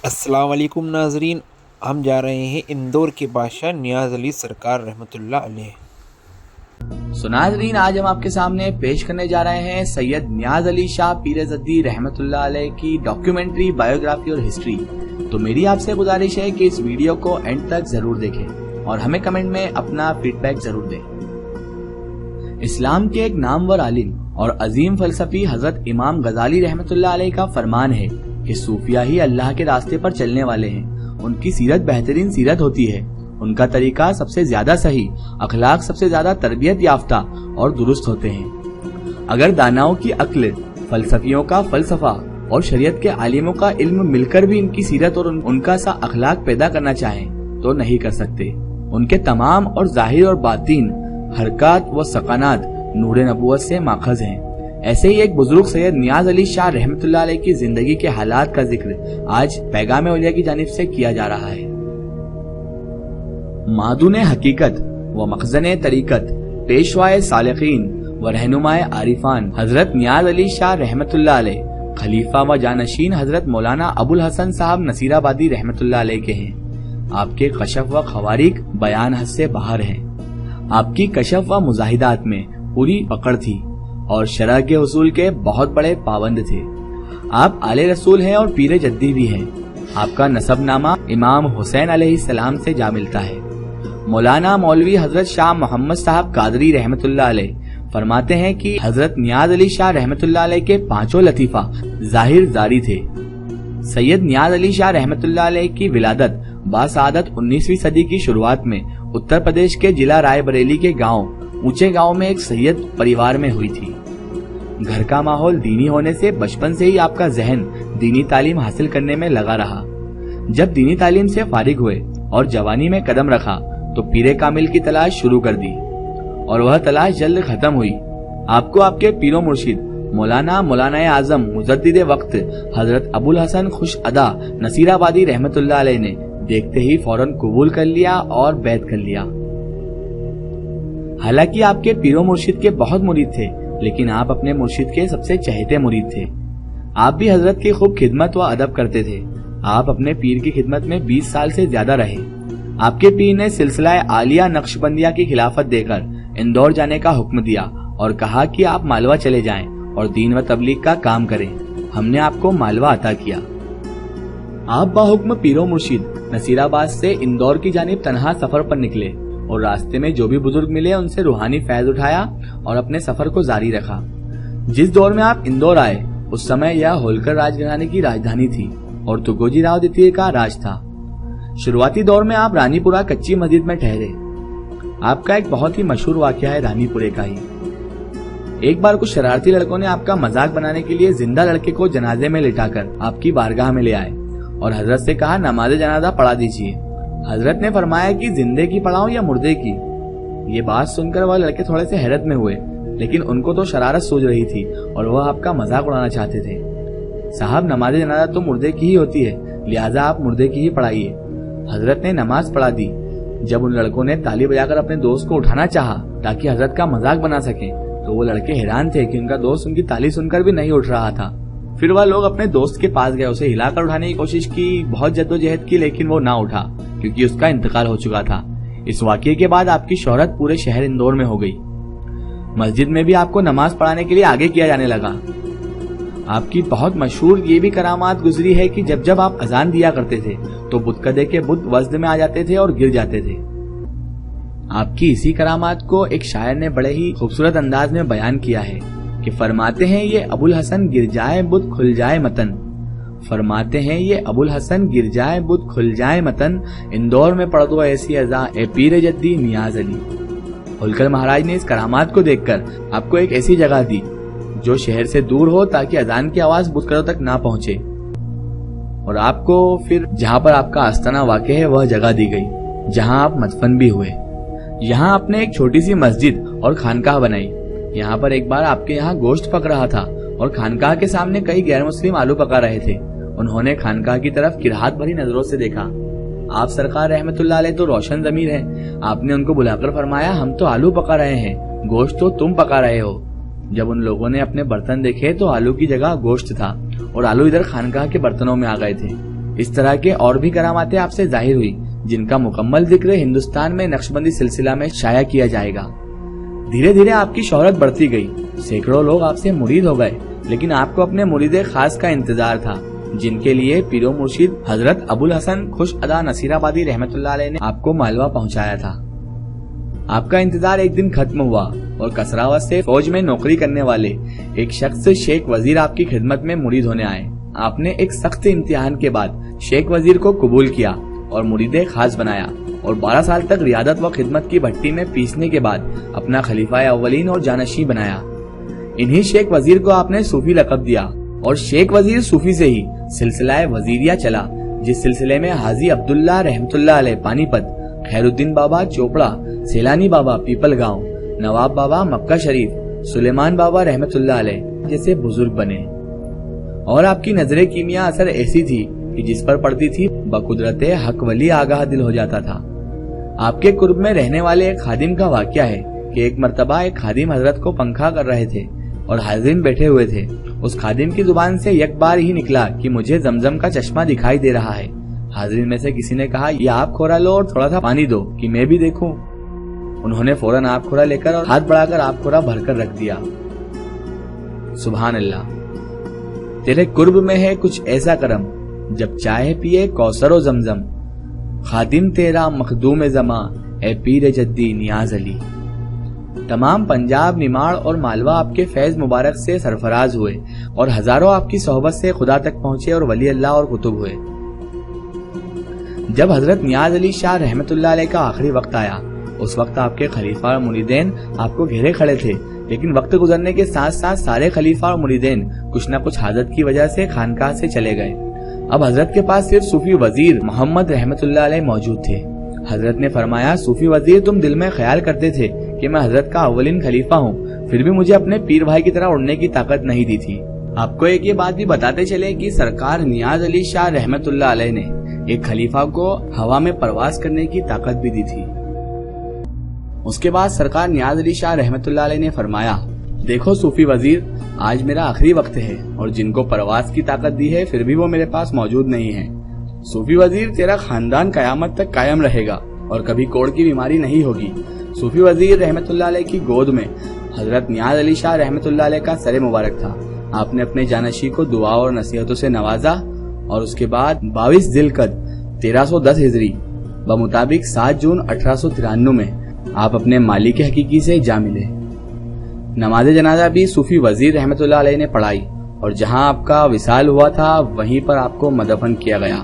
السلام علیکم ناظرین، ہم جا رہے ہیں اندور کے بادشاہ نیاز علی سرکار رحمۃ اللہ علیہ۔ ناظرین، آج ہم آپ کے سامنے پیش کرنے جا رہے ہیں سید نیاز علی شاہ پیر زدی رحمۃ اللہ علیہ کی ڈاکیومنٹری، بایوگرافی اور ہسٹری۔ تو میری آپ سے گزارش ہے کہ اس ویڈیو کو اینڈ تک ضرور دیکھیں اور ہمیں کمنٹ میں اپنا فیڈ بیک ضرور دیں۔ اسلام کے ایک نامور عالم اور عظیم فلسفی حضرت امام غزالی رحمۃ اللہ علیہ کا فرمان ہے کہ صوفیہ ہی اللہ کے راستے پر چلنے والے ہیں۔ ان کی سیرت بہترین سیرت ہوتی ہے، ان کا طریقہ سب سے زیادہ صحیح، اخلاق سب سے زیادہ تربیت یافتہ اور درست ہوتے ہیں۔ اگر داناؤں کی عقل، فلسفیوں کا فلسفہ اور شریعت کے عالموں کا علم مل کر بھی ان کی سیرت اور ان کا سا اخلاق پیدا کرنا چاہیں تو نہیں کر سکتے۔ ان کے تمام اور ظاہر اور باطن حرکات و سکنات نور نبوت سے ماخذ ہیں۔ ایسے ہی ایک بزرگ سید نیاز علی شاہ رحمۃ اللہ علیہ کی زندگی کے حالات کا ذکر آج پیغام اولیاء کی جانب سے کیا جا رہا ہے۔ معدون حقیقت و مخزن طریقت، پیشوائے صالحین و رہنمائے عارفان حضرت نیاز علی شاہ رحمۃ اللہ علیہ خلیفہ و جانشین حضرت مولانا ابو الحسن صاحب نصیر آبادی رحمۃ اللہ علیہ کے ہیں۔ آپ کے کشف و خوارق بیان حد سے باہر ہیں۔ آپ کی کشف و مزاحدات میں پوری پکڑ تھی اور شرع کے اصول کے بہت بڑے پابند تھے۔ آپ آل رسول ہیں اور پیر جدی بھی ہیں۔ آپ کا نسب نامہ امام حسین علیہ السلام سے جا ملتا ہے۔ مولانا مولوی حضرت شاہ محمد صاحب قادری رحمۃ اللہ علیہ فرماتے ہیں کہ حضرت نیاز علی شاہ رحمۃ اللہ علیہ کے پانچوں لطیفہ ظاہر جاری تھے۔ سید نیاز علی شاہ رحمۃ اللہ علیہ کی ولادت باسعادت 19ویں صدی کی شروعات میں اتر پردیش کے ضلع رائے بریلی کے گاؤں اونچے گاؤں میں ایک سید پریوار میں ہوئی تھی۔ گھر کا ماحول دینی ہونے سے بچپن سے ہی آپ کا ذہن دینی تعلیم حاصل کرنے میں لگا رہا۔ جب دینی تعلیم سے فارغ ہوئے اور جوانی میں قدم رکھا تو پیر کامل کی تلاش شروع کر دی اور وہ تلاش جلد ختم ہوئی۔ آپ کو آپ کے پیر و مرشد مولانا اعظم مجدد وقت حضرت ابو الحسن خوش ادا نصیر آبادی رحمۃ اللہ علیہ نے دیکھتے ہی فوراً قبول کر لیا اور بیعت کر لیا۔ حالانکہ آپ کے پیر و مرشد کے بہت مرید تھے، لیکن آپ اپنے مرشد کے سب سے چہیتے مرید تھے۔ آپ بھی حضرت کی خوب خدمت و ادب کرتے تھے۔ آپ اپنے پیر کی خدمت میں 20 سال سے زیادہ رہے۔ آپ کے پیر نے سلسلہ عالیہ نقشبندیہ کی خلافت دے کر اندور جانے کا حکم دیا اور کہا کہ آپ مالوہ چلے جائیں اور دین و تبلیغ کا کام کریں۔ ہم نے آپ کو مالوہ عطا کیا۔ آپ باحکم پیر و مرشد نصیر آباد سے اندور کی جانب تنہا سفر پر نکلے اور راستے میں جو بھی بزرگ ملے ان سے روحانی فیض اٹھایا اور اپنے سفر کو جاری رکھا۔ جس دور میں آپ اندور آئے اس سمے یہ ہولکر راج گھرانے کی راجدھانی تھی اور تگوجی راؤ دیتیے کا راج تھا۔ شروعاتی دور میں آپ رانی پورہ کچی مسجد میں ٹھہرے۔ آپ کا ایک بہت ہی مشہور واقعہ ہے رانی پورے کا ہی۔ ایک بار کچھ شرارتی لڑکوں نے آپ کا مذاق بنانے کے لیے زندہ لڑکے کو جنازے میں لٹا کر آپ کی بارگاہ میں لے آئے اور حضرت سے کہا نماز جنازہ پڑھا دیجیے۔ حضرت نے فرمایا کہ زندے کی پڑھاؤں یا مردے کی؟ یہ بات سن کر وہ لڑکے تھوڑے سے حیرت میں ہوئے، لیکن ان کو تو شرارت سوچ رہی تھی اور وہ آپ کا مذاق اڑانا چاہتے تھے۔ صاحب، نماز جنازہ تو مردے کی ہی ہوتی ہے، لہٰذا آپ مردے کی ہی پڑھائیے۔ حضرت نے نماز پڑھا دی۔ جب ان لڑکوں نے تالی بجا کر اپنے دوست کو اٹھانا چاہا تاکہ حضرت کا مذاق بنا سکیں تو وہ لڑکے حیران تھے کہ ان کا دوست ان کی تالی سن کر بھی نہیں اٹھ رہا تھا۔ پھر وہ لوگ اپنے دوست کے پاس گئے، اسے ہلا کر اٹھانے کی کوشش کی، بہت جدوجہد کی، لیکن وہ نہ اٹھا کیونکہ اس کا انتقال ہو چکا تھا۔ اس واقعے کے بعد آپ کی شہرت پورے شہر اندور میں ہو گئی۔ مسجد میں بھی آپ کو نماز پڑھانے کے لیے آگے کیا جانے لگا۔ آپ کی بہت مشہور یہ بھی کرامات گزری ہے کہ جب جب آپ اذان دیا کرتے تھے تو بت کدے کے بت وزن میں آ جاتے تھے اور گر جاتے تھے۔ آپ کی اسی کرامات کو ایک شاعر نے بڑے ہی خوبصورت انداز میں بیان کیا ہے کہ فرماتے ہیں یہ ابو الحسن گر جائے بت کھل جائے متن، فرماتے ہیں یہ ابو الحسن گر جائے بت کھل جائے متن، اندور میں پڑھ دو ایسی اذان اے پیر جدی نیاز علی۔ ہولکر مہاراج نے اس کرامات کو دیکھ کر آپ کو ایک ایسی جگہ دی جو شہر سے دور ہو تاکہ اذان کی آواز بت کدوں تک نہ پہنچے، اور آپ کو پھر جہاں پر آپ کا آستانہ واقع ہے وہ جگہ دی گئی جہاں آپ مدفن بھی ہوئے۔ یہاں آپ نے ایک چھوٹی سی مسجد اور خانقاہ بنائی۔ یہاں پر ایک بار آپ کے یہاں گوشت پک رہا تھا اور خانقاہ کے سامنے کئی غیر مسلم آلو پکا رہے تھے۔ انہوں نے خانقاہ کی طرف کرہات بھری نظروں سے دیکھا۔ آپ سرکار رحمت اللہ علیہ تو روشن ضمیر ہیں، آپ نے ان کو بلا کر فرمایا ہم تو آلو پکا رہے ہیں، گوشت تو تم پکا رہے ہو۔ جب ان لوگوں نے اپنے برتن دیکھے تو آلو کی جگہ گوشت تھا اور آلو ادھر خانقاہ کے برتنوں میں آ گئے تھے۔ اس طرح کے اور بھی کراماتیں آپ سے ظاہر ہوئی جن کا مکمل ذکر ہندوستان میں نقشبندی سلسلہ میں شائع کیا جائے گا۔ دھیرے دھیرے آپ کی شہرت بڑھتی گئی، سینکڑوں لوگ آپ سے مرید ہو گئے، لیکن آپ کو اپنے مرید خاص کا انتظار تھا جن کے لیے پیر و مرشد حضرت ابو الحسن خوش ادا نصیر آبادی رحمت اللہ علیہ نے آپ کو مالوہ پہنچایا تھا۔ آپ کا انتظار ایک دن ختم ہوا اور کسراوت سے فوج میں نوکری کرنے والے ایک شخص شیخ وزیر آپ کی خدمت میں مرید ہونے آئے۔ آپ نے ایک سخت امتحان کے بعد شیخ وزیر کو قبول کیا اور مرید خاص بنایا اور 12 سال تک ریاضت و خدمت کی بھٹی میں پیسنے کے بعد اپنا خلیفہ اولین اور جانشین بنایا۔ انہی شیخ وزیر کو آپ نے صوفی لقب دیا اور شیخ وزیر صوفی سے ہی سلسلہ وزیریہ چلا، جس سلسلے میں حاجی عبداللہ رحمت اللہ علیہ پانی پت، خیر الدین بابا چوپڑا، سیلانی بابا پیپل گاؤں، نواب بابا مکہ شریف، سلیمان بابا رحمت اللہ علیہ جیسے بزرگ بنے۔ اور آپ کی نظر کیمیا اثر ایسی تھی کہ جس پر پڑتی تھی بقدرت حق ولی آگاہ دل ہو جاتا تھا۔ آپ کے قرب میں رہنے والے ایک خادم کا واقعہ ہے کہ ایک مرتبہ ایک خادم حضرت کو پنکھا کر رہے تھے اور حاضرین بیٹھے ہوئے تھے۔ اس خادم کی زبان سے یک بار ہی نکلا کہ مجھے زمزم کا چشمہ دکھائی دے رہا ہے۔ حاضرین میں سے کسی نے کہا یہ آپ کھورا لو اور تھوڑا سا پانی دو کہ میں بھی دیکھوں۔ انہوں نے فوراً آپ کھورا لے کر اور ہاتھ بڑھا کر آپ کھورا بھر کر رکھ دیا۔ سبحان اللہ، تیرے قرب میں ہے کچھ ایسا کرم، جب چاہے پیے کوثر و زمزم، خادم تیرا مخدوم زماں، اے پیر جدی نیاز علی۔ تمام پنجاب، نماڑ اور مالوہ آپ کے فیض مبارک سے سرفراز ہوئے اور ہزاروں آپ کی صحبت سے خدا تک پہنچے اور ولی اللہ اور قطب ہوئے۔ جب حضرت نیاز علی شاہ رحمت اللہ علیہ کا آخری وقت آیا، اس وقت آپ کے خلیفہ اور مریدین آپ کو گھیرے کھڑے تھے، لیکن وقت گزرنے کے ساتھ ساتھ سارے خلیفہ اور مریدین کچھ نہ کچھ حاجت کی وجہ سے خانقاہ سے چلے گئے۔ اب حضرت کے پاس صرف صوفی وزیر محمد رحمت اللہ علیہ موجود تھے۔ حضرت نے فرمایا، صوفی وزیر تم دل میں خیال کرتے تھے کہ میں حضرت کا اولین خلیفہ ہوں، پھر بھی مجھے اپنے پیر بھائی کی طرح اڑنے کی طاقت نہیں دی تھی۔ آپ کو ایک یہ بات بھی بتاتے چلے کہ سرکار نیاز علی شاہ رحمت اللہ علیہ نے ایک خلیفہ کو ہوا میں پرواز کرنے کی طاقت بھی دی تھی۔ اس کے بعد سرکار نیاز علی شاہ رحمت اللہ علیہ نے فرمایا، دیکھو صوفی وزیر، آج میرا آخری وقت ہے اور جن کو پرواز کی طاقت دی ہے پھر بھی وہ میرے پاس موجود نہیں ہے۔ صوفی وزیر، تیرا خاندان قیامت تک قائم رہے گا اور کبھی کوڑ کی بیماری نہیں ہوگی۔ صوفی وزیر رحمت اللہ علیہ کی گود میں حضرت نیاز علی شاہ رحمت اللہ علیہ کا سر مبارک تھا۔ آپ نے اپنے جانشی کو دعا اور نصیحتوں سے نوازا اور اس کے بعد 22 ذی القعدہ 1310 ہجری بمطابق 7 جون 1893 میں آپ اپنے مالک حقیقی سے جا ملے۔ نماز جنازہ بھی صوفی وزیر رحمت اللہ علیہ نے پڑھائی اور جہاں آپ کا وصال ہوا تھا وہیں پر آپ کو مدفن کیا گیا۔